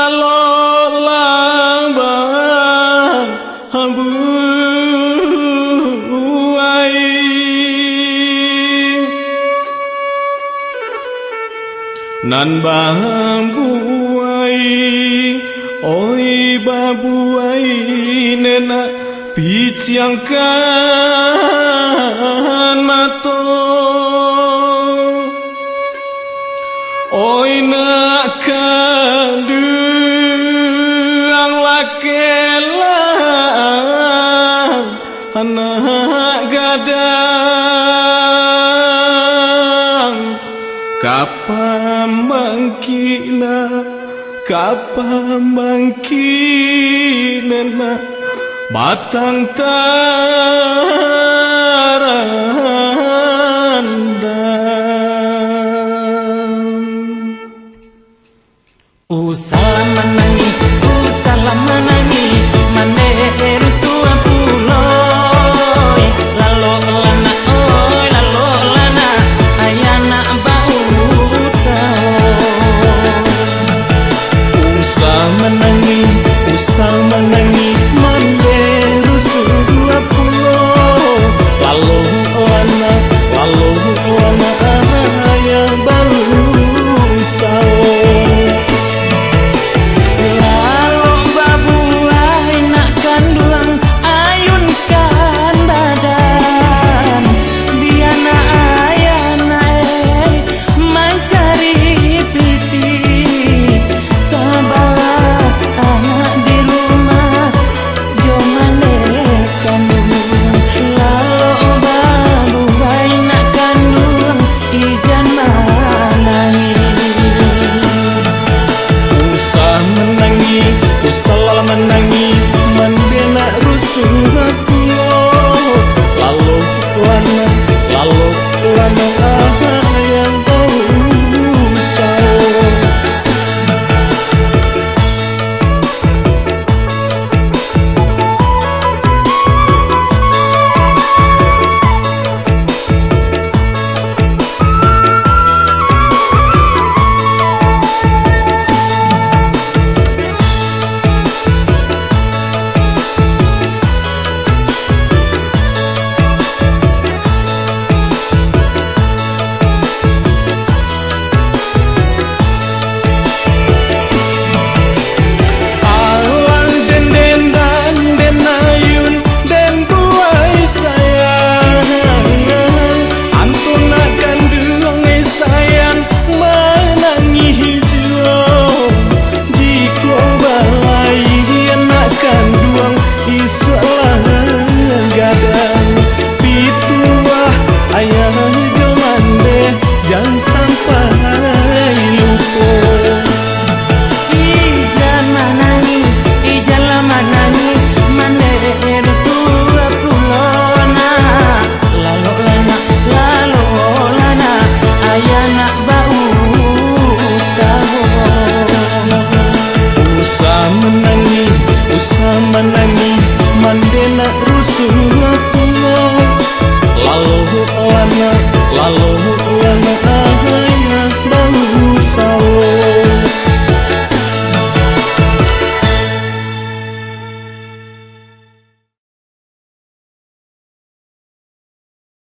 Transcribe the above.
lalo labang buai nan buai oi babuai nena piciangkan mato oi nak kanduang lakelang anak gadang kapan bangkina batang tarandang usah menangi mane rusua puloy lalo lana ayana bau usah menangi mane rusua puloy lalo lana ayana bau usah menangi mandena rusua puloy lalu lana yang bau jangan sampai lupa ijan manangi mane rusua pulona lalo lana ayana bau usah menangi mandena rusua puloy lalu lana